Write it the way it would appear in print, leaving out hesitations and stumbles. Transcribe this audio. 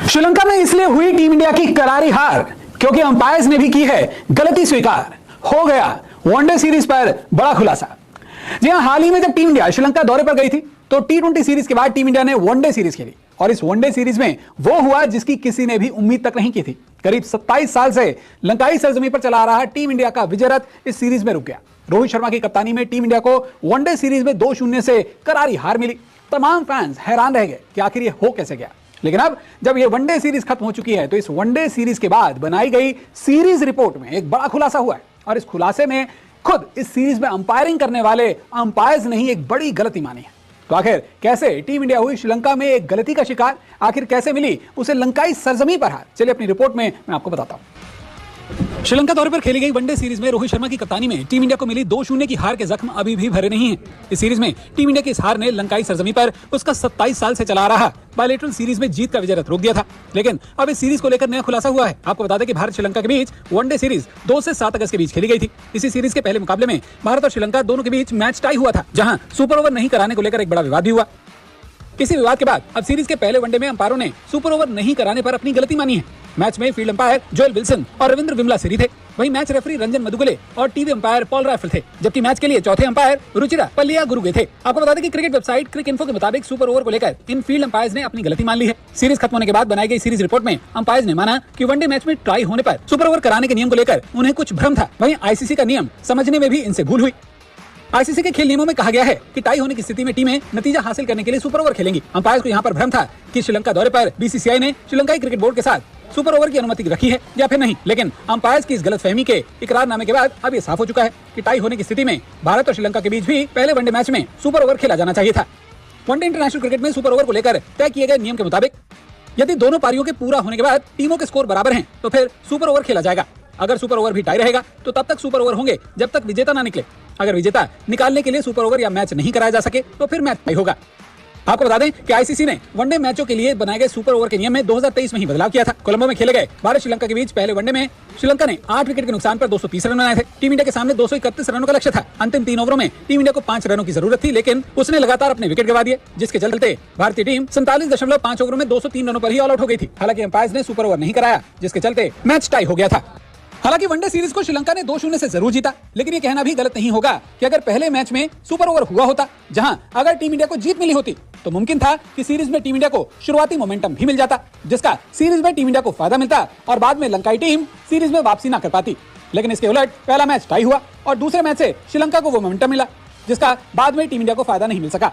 श्रीलंका में इसलिए हुई टीम इंडिया की करारी हार क्योंकि अंपायर्स ने भी की है गलती स्वीकार। हो गया वनडे सीरीज पर बड़ा खुलासा। जी हां, हाल ही में जब टीम इंडिया श्रीलंका दौरे पर गई थी तो T20 सीरीज के बाद टीम इंडिया ने वनडे सीरीज खेली और इस वनडे सीरीज में वो हुआ जिसकी किसी ने भी उम्मीद तक नहीं की थी। करीब 27 साल से लंकाई सरजमी पर चला रहा टीम इंडिया का विजय रथ इस सीरीज में रुक गया। रोहित शर्मा की कप्तानी में टीम इंडिया को वनडे सीरीज में 2-0 से करारी हार मिली। तमाम फैंस हैरान रह गए कि आखिर ये हो कैसे गया। लेकिन अब जब ये वनडे सीरीज खत्म हो चुकी है तो इस वनडे सीरीज के बाद बनाई गई सीरीज रिपोर्ट में एक बड़ा खुलासा हुआ है और इस खुलासे में खुद इस सीरीज में अंपायरिंग करने वाले अंपायर्स ने ही एक बड़ी गलती मानी है। तो आखिर कैसे टीम इंडिया हुई श्रीलंका में एक गलती का शिकार, आखिर कैसे मिली उसे लंकाई सरजमी पर हार, चलिए अपनी रिपोर्ट में मैं आपको बताता हूं। श्रीलंका दौरे पर खेली गई वनडे सीरीज में रोहित शर्मा की कप्तानी में टीम इंडिया को मिली 2-0 की हार के जख्म अभी भी भरे नहीं हैं। इस सीरीज में टीम इंडिया की इस हार ने लंकाई सरजमी पर उसका 27 साल से चला आ रहा बायलैटरल सीरीज में जीत का विजय रथ रोक दिया था। लेकिन अब इस सीरीज को लेकर नया खुलासा हुआ है। आपको बता दें कि भारत श्रीलंका के बीच वनडे सीरीज 2 से 7 अगस्त के बीच खेली गई थी। इसी सीरीज के पहले मुकाबले में भारत और श्रीलंका दोनों के बीच मैच टाई हुआ था, जहां सुपर ओवर नहीं कराने को लेकर एक बड़ा विवाद भी हुआ। इसी विवाद के बाद अब सीरीज के पहले वनडे में अंपायरों ने सुपर ओवर नहीं कराने पर अपनी गलती मानी है। मैच में फील्ड अंपायर जोएल विल्सन और रविंद्र विमला सिरी थे, वहीं मैच रेफरी रंजन मदुगले और टीवी अंपायर पॉल राइफल थे, जबकि मैच के लिए चौथे अंपायर रुचिरा पल्लिया गुरुगे थे। आपको बता दें कि क्रिकेट वेबसाइट क्रिक इन्फो के मुताबिक सुपर ओवर को लेकर इन फील्ड अंपायर्स ने अपनी गलती मान ली है। सीरीज खत्म होने के बाद बनाई गई सीरीज रिपोर्ट में अंपायर्स ने माना कि वनडे मैच में ट्राई होने पर सुपर ओवर कराने के नियम को लेकर उन्हें कुछ भ्रम था। वहीं आईसीसी का नियम समझने में भी इनसे भूल हुई। आईसीसी के खेल नियमों में कहा गया है कि टाई होने की स्थिति में टीमें नतीजा हासिल करने के लिए सुपर ओवर खेलेंगी। अंपायर्स को यहाँ पर भ्रम था कि श्रीलंका दौरे पर बीसीसीआई ने श्रीलंकाई क्रिकेट बोर्ड के साथ सुपर ओवर की अनुमति रखी है या फिर नहीं। लेकिन अंपायर्स की इस गलतफहमी के इकरारनामे के बाद अब ये साफ हो चुका है कि टाई होने की स्थिति में भारत और श्रीलंका के बीच भी पहले वनडे मैच में सुपर ओवर खेला जाना चाहिए था। वनडे इंटरनेशनल क्रिकेट में सुपर ओवर को लेकर तय किए गए नियम के मुताबिक यदि दोनों पारियों के पूरा होने के बाद टीमों के स्कोर बराबर हैं तो फिर सुपर ओवर खेला जाएगा। अगर सुपर ओवर भी टाई रहेगा तो तब तक सुपर ओवर होंगे जब तक विजेता ना निकले। अगर विजेता निकालने के लिए सुपर ओवर या मैच नहीं कराया जा सके तो फिर मैच टाई होगा। आपको बता दें कि आईसीसी ने वनडे मैचों के लिए बनाए गए सुपर ओवर के नियम में 2023 में ही बदलाव किया था। कोलंबो में खेले गए भारत श्रीलंका के बीच पहले वनडे में श्रीलंका ने 8 विकेट के नुकसान पर 230 रन बनाए थे। टीम इंडिया के सामने 231 रनों का लक्ष्य था। अंतिम 3 ओवरों में टीम इंडिया को 5 रनों की जरूरत थी, लेकिन उसने लगातार अपने विकेट गंवा दिए, जिसके चलते भारतीय टीम 47.5 ओवरों में 203 रनों पर ही ऑल आउट हो गई थी। हालांकि अंपायर्स ने सुपर ओवर नहीं कराया, जिसके चलते मैच टाई हो गया था। हालांकि वनडे सीरीज को श्रीलंका ने 2-0 से जरूर जीता, लेकिन ये कहना भी गलत नहीं होगा कि अगर पहले मैच में सुपर ओवर हुआ होता, जहां अगर टीम इंडिया को जीत मिली होती तो मुमकिन था कि सीरीज में टीम इंडिया को शुरुआती मोमेंटम भी मिल जाता, जिसका सीरीज में टीम इंडिया को फायदा मिलता और बाद में लंकाई टीम सीरीज में वापसी ना कर पाती। लेकिन इसके उलट पहला मैच टाई हुआ और दूसरे मैच से श्रीलंका को वो मोमेंटम मिला, जिसका बाद में टीम इंडिया को फायदा नहीं मिल सका।